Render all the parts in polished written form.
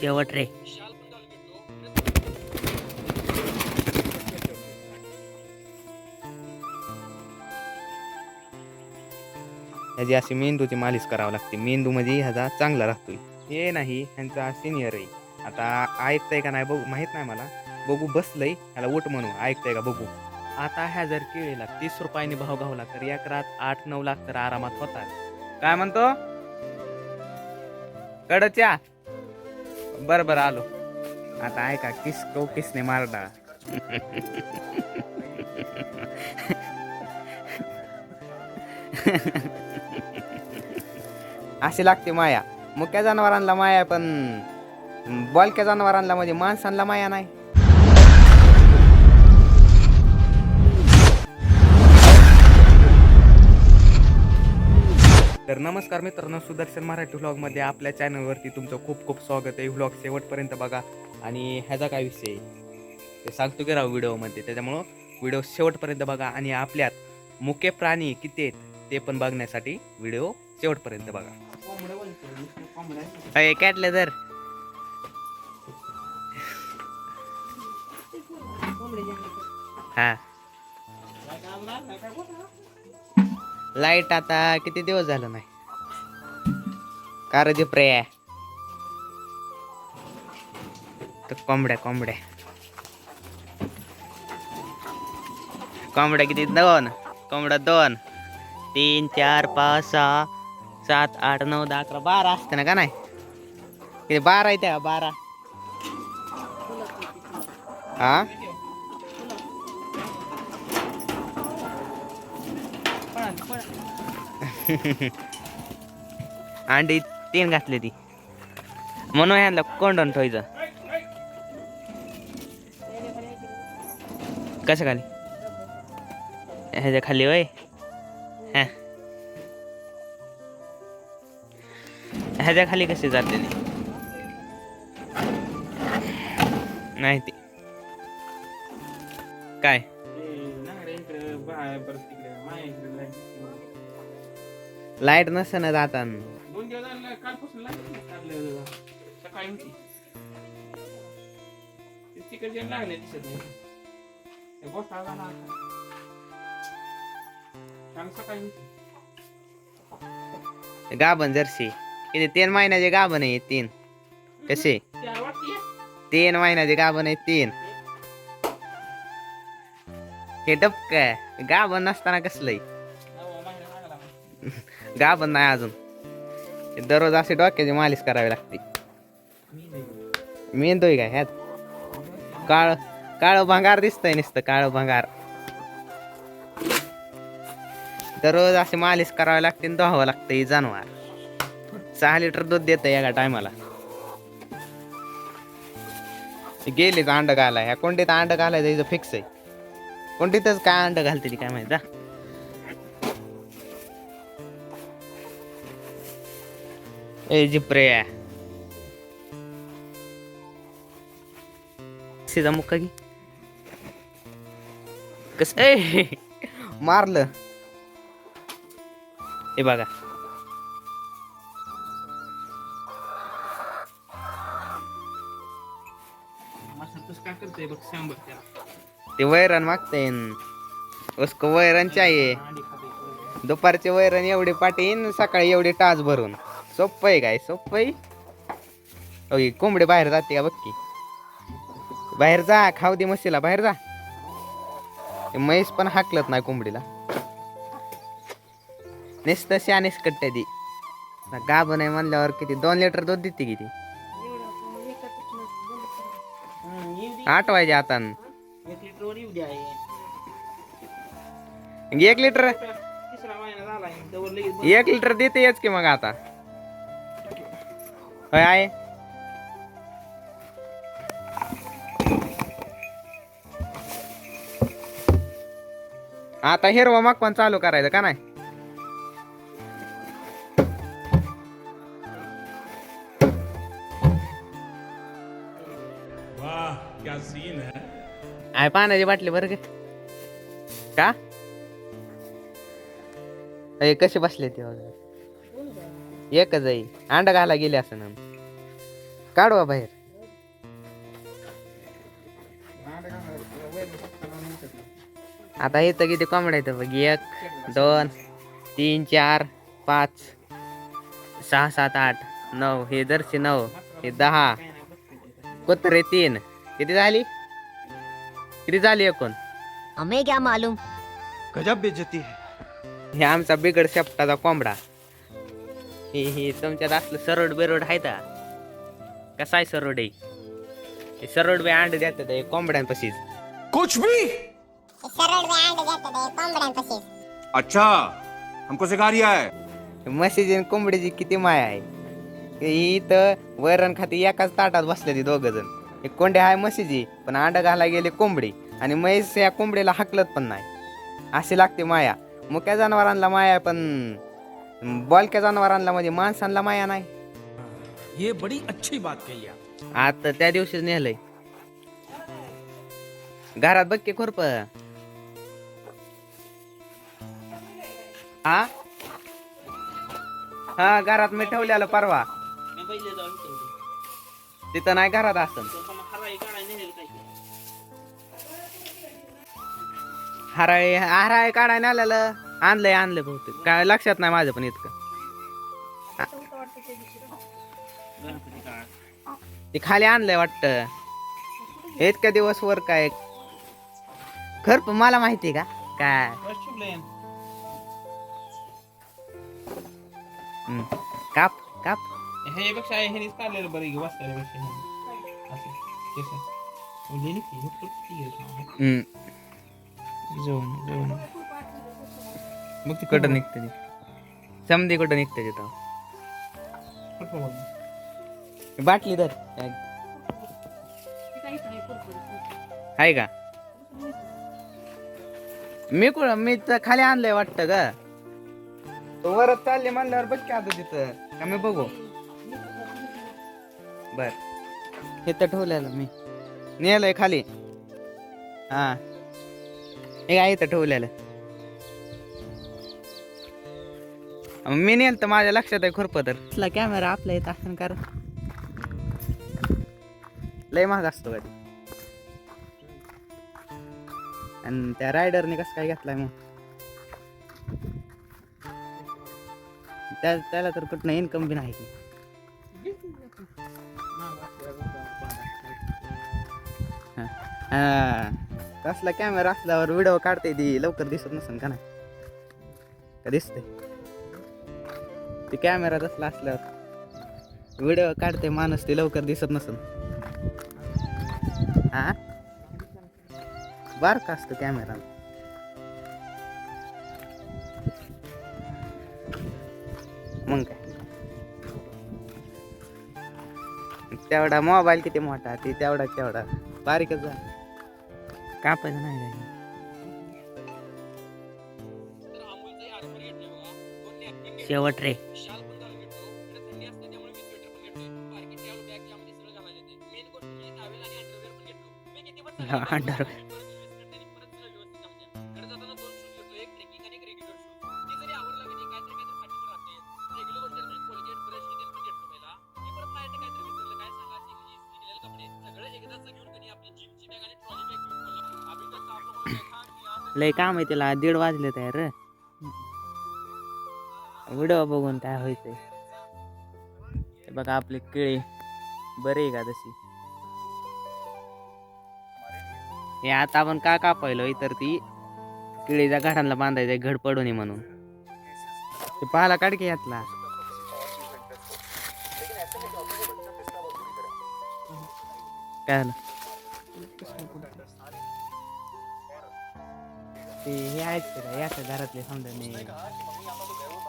शेवट रे. ह्याची अशी मेंदूची मालिश करावं लागते. मेंदू म्हणजे ह्याचा चांगला राहतोय. हे नाही ह्यांचा सिनियर आहे. आता ऐकतंय का नाही बघू, माहित नाही मला. बघू बसलंय ह्याला उठ म्हणू, ऐकतंय का बघू. आता ह्या जर केळीला 30 रुपयाने भाव घावला तर एक रात 8-9 लाख तर आरामात होतात. काय म्हणतो कडच्या? बरं बरं आलो. आता ऐका, किसको किसने मारडा. अशी लागते माया. मुक्या जनावरांना माया, पण बोलक्या जनावरांना म्हणजे माणसांना माया नाही. तर नमस्कार मित्रांनो, सुदर्शन मराठी व्लॉगमध्ये आपल्या चॅनलवरती तुमचं खूप खूप स्वागत आहे. व्लॉग शेवटपर्यंत बघा. आणि ह्याचा काय विषय ते सांगतो की राव व्हिडिओमध्ये, त्याच्यामुळं व्हिडिओ शेवटपर्यंत बघा. आणि आपल्यात मुके प्राणी किती आहेत ते पण बघण्यासाठी व्हिडिओ शेवटपर्यंत बघा. अरे कॅटले तर हा, लाईट आता किती दिवस झालं नाही. कार दे प्रे तर कोंबड्या कोंबड्या कोंबड्या किती? 2 कोंबड्या, 2 3 4 5 6 7 8 9 10 11 12 असते ना का नाही? किती 12 आहे त्या 12. हा अंडी 3 घातली ती म्हणून ह्यांना कोंडून ठेवायचं. कसं खाली? ह्याच्या खाली वय हा, ह्याच्या खाली कसे जाते नाही ते काय लाईट नसतं ना जाता. 2 दिवस झाले कालपासून लागले सकाळी होती. तिकडे लागले दिसत नाही. गोष्ट आला ना काल सकाळी होती. गाभण जर्सी किती 3 महिन्याचे गाभण आहे. 3 कसे 3 महिन्याचे गाभण आहे. 3 हे डबक गाभण नसताना कसलंय गाभण नाही अजून. दररोज असे डोक्याची मालिश करावी लागते. मेंदोय काय ह्यात? काळ काळ भंगार दिसतंय नुसतं काळ भंगार. दररोज असे मालिश करावी लागते आणि धुवावं लागतं. ही जनावर 6 लिटर दूध देत एका टायमाला. गेलीच अंड घालाय. ह्या कोणतीत अंड घालायचं हिचं फिक्स आहे. कोणतीतच काय अंड घालते ती काय माहिती. ए जिप्रे सीधा मुक्का की कस मारलं हे बघा. काय करतोय बघ सांबर त्याला. ते वैरण मागते उसको वैरण चाहिए. दुपारचे वैरण एवढी पाटीन, सकाळी एवढी टाच भरून. सोप्प आहे काय? सोप्प आहे. कोंबडी बाहेर जाते का बक्की? बाहेर जा, खाऊ दे म्हशीला, बाहेर जा. म्हैस पण हाकलत नाही कोंबडीला. नुसतं शानेच कट्टे ती. गाभ नाही म्हणल्यावर किती 2 लिटर दूध देते किती? 8 वाजे आता 1 लिटर वर येऊ द्या. 1 लिटर तिसरा महिना झाला तवर लगेच 1 लिटर देते येच की मग आता. होय आहे. आता हिरवा मागवान चालू करायचं का नाही? वाह क्या सीन है. आहे पाण्याची बाटली बरं का? कसे बसले ते एकच आहे. अंडा घाला गेले असं ना काढवा बाहेर. आता इथं किती कोंबड्या आहेत बघ. 1 2 3 4 5 6 7 8 9. हे जर्सी 9. हे 10. कुत्रे 3. किती झाली एकूण? हमें क्या मालूम. गजब बेइज्जती है. हे आमचा बिगड शेपटाचा कोंबडा. हे तुमच्यात असलं सरोड बिरोड आहे का? कसा आहे सरोड? हे सरोड बी अंड देतात हे कोंबड्यांपाशीच. कुछ भी. अच्छा हमको सिखा रिया है. म्हशीची आणि कोंबडीची किती माया आहे. ही इथं वैरण खाती एकाच ताटात बसले ती दोघ जण. एक कोंडे आहे म्हशीची पण अंड घाला गेले कोंबडी आणि म्हैस या कोंबडीला हाकलत पण नाही. अशी लागते माया. मुक्या जनावरांना माया पण बोलक्या जनावरांना म्हणजे माणसांना माया नाही. ये बड़ी अच्छी बात कही आप. आता त्या दिवशीच नेलंय घरात. बघ की खुरप. हा घरात मी ठेवलेलं परवा. मी पहिले जाऊन ठेवले. तिथं नाही घरात असं. तो मग हराई काढायला नेलेलं काय ते. हराळे काढायला आलेलं. आणलंय बहुतेक. काय लक्षात नाही माझं पण इतकं. गणपती काळ. ते खाली आणलंय वाटतं. इतक्या दिवस वर काय खरप मला माहिती का काय. बस ठेवलंय. काप काप. हे पेक्षा ह्यानीच काढलेलं बरं की वाचल्यापेक्षा. असं केस लिहिली की जाऊन मग ती कुठं निघते ती. समधी कुठं निघते तिथं. बाटली धर आहे का. मी तर खाली आणलंय वाटतं का. तो वरच चालले म्हणल्यावर बघ की आता तिथं का मी बघू. बर इथं ठेवलेलं मी नेलंय खाली. हा हे काय इथं ठेवलेलं मी नेल तर माझ्या लक्षात आहे खुरप. तर कॅमेरा आपल्या इथं असं कर लय महाग असतो कधी. आणि त्या रायडरने कसं काय घेतलाय मग. त्याला तर कुठं इन्कम बी नाही. कसला कॅमेरा असल्यावर व्हिडिओ काढते ती लवकर दिसत नसेल का नाही का दिसते. ती कॅमेरा तसला असल्यावर व्हिडिओ काढते माणूस ती लवकर दिसत नसेल. हा बारका असतो कॅमेरा. मग काय तेवढा मोबाईल किती मोठा ती तेवढा बारीकच झाला. कापायचं नाही काय. शेवट रे. लय काम आहे तिला. 1:30 वाजले तयार. व्हिडिओ बघून काय व्हायचंय. बघा आपली केळी बरी आहे का तशी. हे आता आपण का कापायलो तर ती केळीच्या घडांना बांधायचंय घड पडू नये म्हणून. ते पाला काढ की यातला. काय झालं ते हे आहेत का याच्या घरातले समजा मी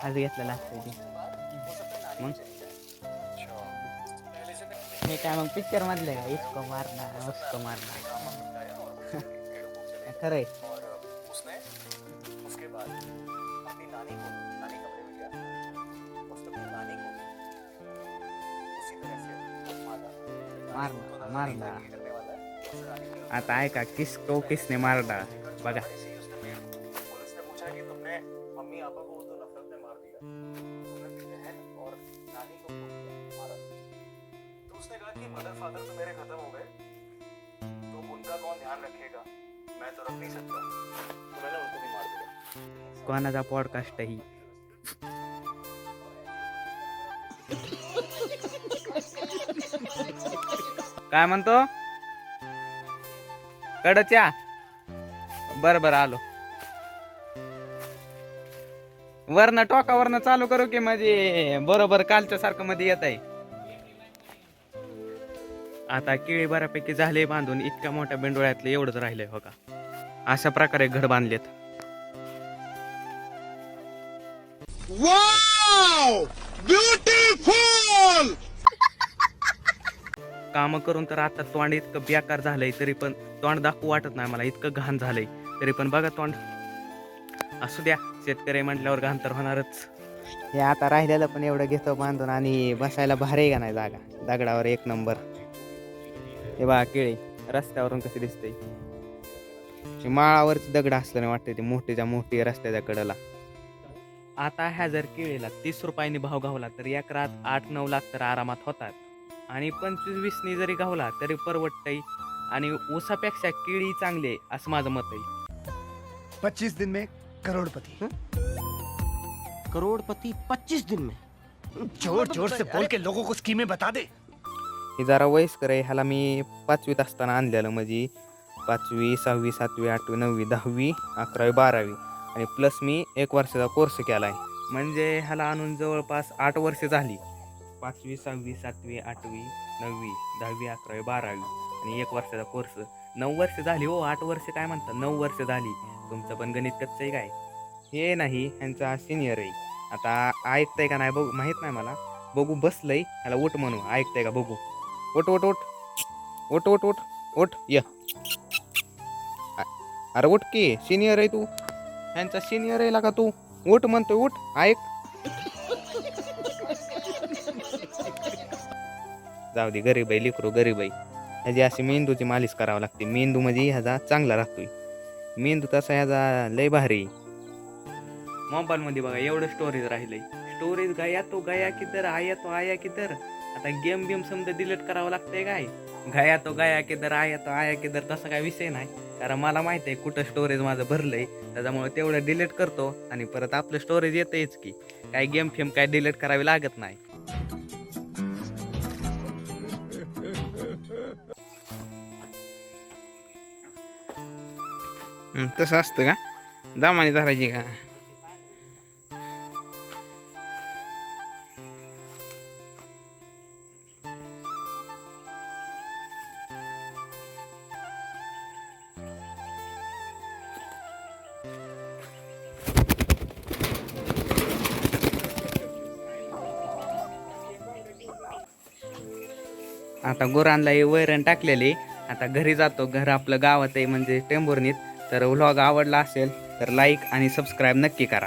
आज घेतलेलं असतं ते. मग हे काय मग पिक्चर मधलं का इसको मारना उसको मारना. खरंय. मारला मारला. आता ऐका किसको किसने मारला बघा. उसने कहा कि मदर फादर तो मेरे खत्म हो गए, तो उनका कौन ध्यान रखेगा? मैं तो रख नहीं सकता, तो मैंने उनको भी मार दिया। कोणाचा पॉडकास्ट ही काय म्हणतो कडच्या बर बर आलो वरनं टोकावरनं चालू करू की म्हणजे बरोबर कालच्या सारखं मध्ये येत आहे. आता केळी बऱ्यापैकी झाले बांधून इतक्या मोठ्या बेंडोळ्यातलं एवढंच राहिलंय हो का. अशा प्रकारे घड बांधलेत. काम करून तर आता तोंड इतकं बेकार झालंय तरी पण तोंड दाखवू वाटत नाही मला, इतकं घाण झालंय तरी पण बघा तोंड. असू द्या, शेतकरी म्हटल्यावर घाण तर होणारच. हे आता राहिलेलं पण एवढं घेतो बांधून आणि बसायला भारी का नाही जागा, दगडावर एक नंबर. हे बघा केळी रस्त्यावरून कशी दिसते, माळावरची दगड असल्याने वाटते ती मोठीच्या मोठी रस्त्याच्या कडेला. आता ह्या जर केळीला 30 रुपयांनी भाव गावला तर एकरात 8-9 लाख तर आरामात होतात. आणि 25-20 जरी गावला तरी परवडतंय. आणि ऊसापेक्षा केळी चांगली आहे असं माझं मत आहे. 25 दिन में करोड़पति। करोड़पति 25 दिन में? जोर जोर से बोल के लोगों को स्कीमें बता दे। हे जरा वयस्कर आहे, ह्याला मी 5वीत असताना आणलेलं. म्हणजे 5वी 6वी 7वी 8वी 9वी 10वी 11वी 12वी आणि प्लस मी 1 वर्षाचा कोर्स केला आहे. म्हणजे ह्याला आणून जवळपास 8 वर्ष झाली. 5वी 6वी 7वी 8वी 9वी 10वी 11वी 12वी आणि 1 वर्षाचा कोर्स 9 वर्ष झाली हो. 8 वर्ष काय म्हणतात, 9 वर्ष झाली. तुमचं पण गणित कच्चं आहे काय? हे नाही, ह्यांचा सिनियर आहे. आता ऐकतंय का नाही बघू, माहीत नाही मला. बघू बसलंय, ह्याला उठ म्हणू, ऐकतंय का बघू. उठ उठ उठ उठ उठ उठ उठ य. अरे उठ की, सिनियर आहे तू, ह्यांचा सिनियर आहे का तू. उठ म्हणतोय, उठ ऐक. जाऊ दे, गरीब आहे लिकरू, गरीब आहे. ह्याची अशी मेंदूची मालिश करावं लागते. मेंदू म्हणजे ह्याचा चांगला राहतोय. मेंदू तसा ह्याचा लय भारी. मोबाईल मध्ये बघा एवढं स्टोरेज राहिलंय. स्टोरेज गया तो गया किधर, आया तो आया किधर. आता गेम बिम समजा डिलीट करावं लागतंय काय. गया तो गया किधर, आया तो आया किधर तसा काय विषय नाही. कारण मला माहित आहे कुठं स्टोरेज माझं भरलंय, त्याच्यामुळे तेवढं डिलीट करतो आणि परत आपलं स्टोरेज येतंयच की. काय गेम फेम काय डिलीट करावी लागत नाही. तसं असतं का, दामाने धरायची का. आता गुरांना वैरण टाकलेली. आता घरी जातो, घर आपलं गावात आहे म्हणजे टेंभुर्णीत. तर व्लॉग आवडला असेल तर लाईक आणि सबस्क्राईब नक्की करा.